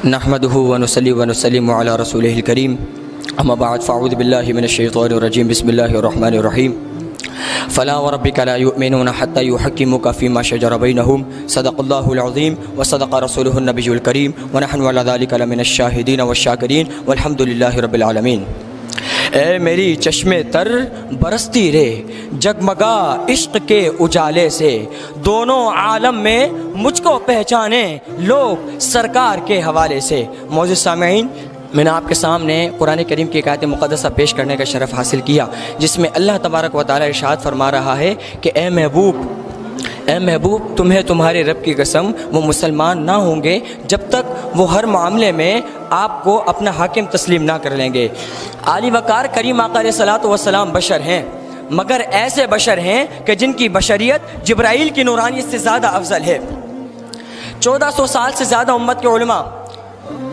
نحمده ونصلي ونسلم على رسوله الكريم اما بعد فاعوذ بالله من الشيطان الرجيم بسم الله الرحمن الرحيم فلا وربك لا يؤمنون حتى يحكموك فيما شجر بينهم صدق الله العظيم وصدق رسوله النبي الكريم ونحن على ذلك لمن الشاهدين والشاكرين والحمد لله رب العالمين۔ اے میری چشم تر برستی رے جگمگا عشق کے اجالے سے، دونوں عالم میں مجھ کو پہچانے لوگ سرکار کے حوالے سے۔ معزز سامعین، میں نے آپ کے سامنے قرآن کریم کی ایک آیت مقدسہ پیش کرنے کا شرف حاصل کیا، جس میں اللہ تبارک و تعالی ارشاد فرما رہا ہے کہ اے محبوب تمہیں تمہارے رب کی قسم وہ مسلمان نہ ہوں گے جب تک وہ ہر معاملے میں آپ کو اپنا حاکم تسلیم نہ کر لیں گے۔ عالی وقار کریم آقا علیہ الصلوۃ والسلام بشر ہیں، مگر ایسے بشر ہیں کہ جن کی بشریت جبرائیل کی نورانیت سے زیادہ افضل ہے۔ 1400 سال سے زیادہ امت کے علماء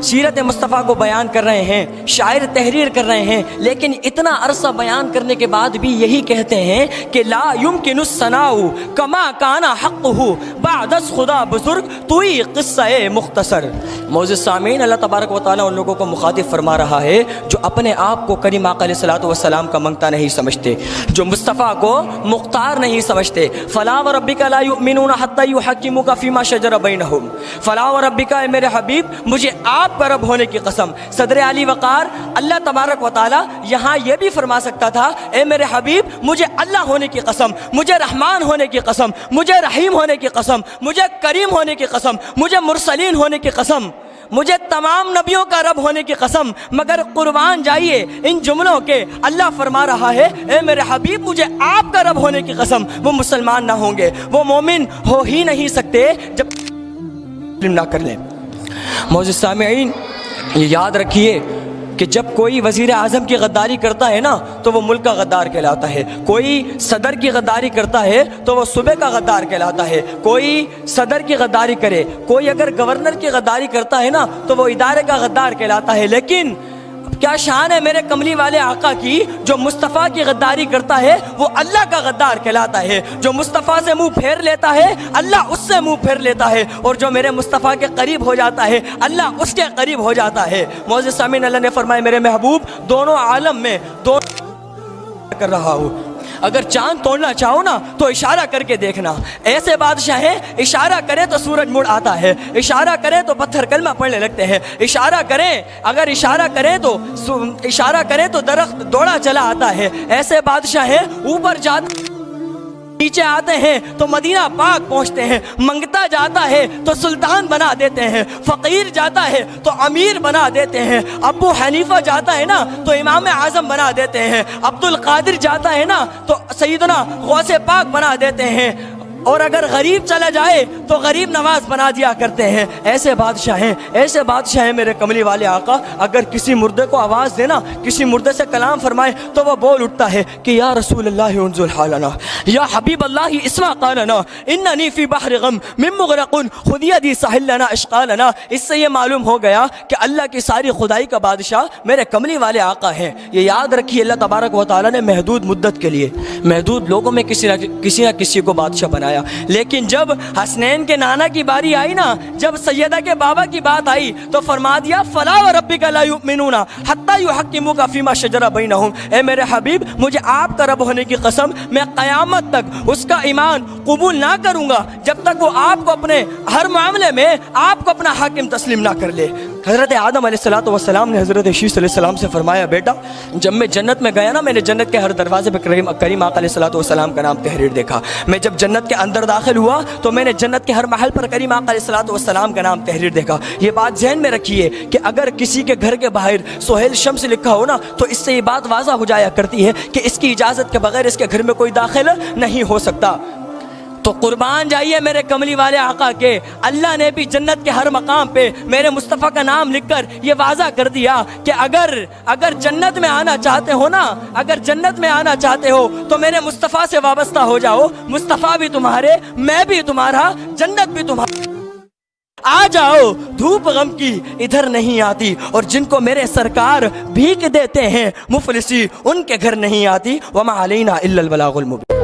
سیرت مصطفیٰ کو بیان کر رہے ہیں، شاعر تحریر کر رہے ہیں، لیکن اتنا عرصہ بیان کرنے کے بعد بھی یہی کہتے ہیں کہ لا یمکن الثناء کما کان حقہ بعد از خدا بزرگ توئی قصہ مختصر۔ معزز سامعین، اللہ تبارک و تعالیٰ ان لوگوں کو مخاطب فرما رہا ہے جو اپنے آپ کو کریم آقا علیہ الصلوۃ والسلام کا منگتا نہیں سمجھتے، جو مصطفیٰ کو مختار نہیں سمجھتے۔ فلا وربک لا یؤمنون حتی یحکموک فیما شجر بینہم، فلا وربک، اے میرے حبیب مجھے آپ کا رب ہونے کی قسم۔ صدر علی وقار اللہ تبارک و تعالی یہاں یہ بھی فرما سکتا تھا اے میرے حبیب مجھے اللہ ہونے کی قسم، مجھے رحمان ہونے کی قسم، مجھے رحیم ہونے کی قسم، مجھے کریم ہونے کی قسم، مجھے مرسلین ہونے کی قسم، مجھے تمام نبیوں کا رب ہونے کی قسم، مگر قربان جائیے ان جملوں کے۔ اللہ فرما رہا ہے اے میرے حبیب مجھے آپ کا رب ہونے کی قسم، وہ مسلمان نہ ہوں گے، وہ مومن ہو ہی نہیں سکتے جب مسلم نہ کر لیں۔ معزز سامعین، یہ یاد رکھیے کہ جب کوئی وزیر اعظم کی غداری کرتا ہے نا تو وہ ملک کا غدار کہلاتا ہے، کوئی صدر کی غداری کرتا ہے تو وہ صوبے کا غدار کہلاتا ہے، کوئی صدر کی غداری کرے، کوئی اگر گورنر کی غداری کرتا ہے نا تو وہ ادارے کا غدار کہلاتا ہے۔ لیکن کیا شان ہے میرے کملی والے آقا کی، جو مصطفیٰ کی غداری کرتا ہے وہ اللہ کا غدار کہلاتا ہے، جو مصطفیٰ سے منہ پھیر لیتا ہے اللہ اس سے منہ پھیر لیتا ہے، اور جو میرے مصطفیٰ کے قریب ہو جاتا ہے اللہ اس کے قریب ہو جاتا ہے۔ معزز سامعین، اللہ نے فرمایا میرے محبوب دونوں عالم میں کر رہا ہوں، اگر چاند توڑنا چاہو نا تو اشارہ کر کے دیکھنا۔ ایسے بادشاہ ہیں اشارہ کرے تو سورج مڑ آتا ہے، اشارہ کرے تو پتھر کلمہ پڑھنے لگتے ہیں، اشارہ کریں اگر اشارہ کرے تو درخت دوڑا چلا آتا ہے۔ ایسے بادشاہ ہیں اوپر جاتے نیچے آتے ہیں تو مدینہ پاک پہنچتے ہیں، منگتا جاتا ہے تو سلطان بنا دیتے ہیں، فقیر جاتا ہے تو امیر بنا دیتے ہیں، ابو حنیفہ جاتا ہے نا تو امام اعظم بنا دیتے ہیں، عبد القادر جاتا ہے نا تو سیدنا غوث پاک بنا دیتے ہیں، اور اگر غریب چلا جائے تو غریب نواز بنا دیا کرتے ہیں۔ ایسے بادشاہ ہیں میرے کملی والے آقا، اگر کسی مردے کو آواز دینا، کسی مردے سے کلام فرمائے تو وہ بول اٹھتا ہے کہ یا رسول اللہ انزل حالنا، یا حبیب اللہ اسمع قالنا، اننی فی بحر غم من مغرق خذ یدی ساحل لنا اشقالنا۔ اس سے یہ معلوم ہو گیا کہ اللہ کی ساری خدائی کا بادشاہ میرے کملی والے آقا ہیں۔ یہ یاد رکھیے اللہ تبارک و تعالی نے محدود مدت کے لیے محدود لوگوں میں کسی نہ کسی کو بادشاہ بنایا، لیکن جب حسنین کے نانا کی باری آئی نا، جب سیدہ کے بابا کی بات آئی تو فرما دیا فلا وربک لا یؤمنون حتی یحکموک فیما شجر بینہم۔ اے میرے حبیب مجھے آپ کا رب ہونے کی قسم، میں قیامت تک اس کا ایمان قبول نہ کروں گا جب تک وہ آپ کو اپنے ہر معاملے میں آپ کو اپنا حاکم تسلیم نہ کر لے۔ حضرت آدم علیہ الصلوۃ والسلام نے حضرت شیس علیہ السلام سے فرمایا بیٹا جب میں جنت میں گیا نا میں نے جنت کے ہر دروازے پہ کریم آقا علیہ الصلوۃ والسلام کا نام تحریر دیکھا، میں جب جنت کے اندر داخل ہوا تو میں نے جنت کے ہر محل پر کریم آقا علیہ الصلوۃ والسلام کا نام تحریر دیکھا۔ یہ بات ذہن میں رکھیے کہ اگر کسی کے گھر کے باہر سہیل شمس لکھا ہو نا تو اس سے یہ بات واضح ہو جایا کرتی ہے کہ اس کی اجازت کے بغیر اس کے گھر میں کوئی داخل نہیں ہو سکتا۔ تو قربان جائیے میرے کملی والے آقا کے، اللہ نے بھی جنت کے ہر مقام پہ میرے مصطفیٰ کا نام لکھ کر یہ واضح کر دیا کہ اگر جنت میں آنا چاہتے ہو نا، اگر جنت میں آنا چاہتے ہو تو میرے مصطفیٰ سے وابستہ ہو جاؤ، مصطفیٰ بھی تمہارے، میں بھی تمہارا، جنت بھی تمہارا۔ آ جاؤ دھوپ غم کی ادھر نہیں آتی، اور جن کو میرے سرکار بھیک دیتے ہیں مفلسی ان کے گھر نہیں آتی۔ وما علینا الا البلاغ المبین۔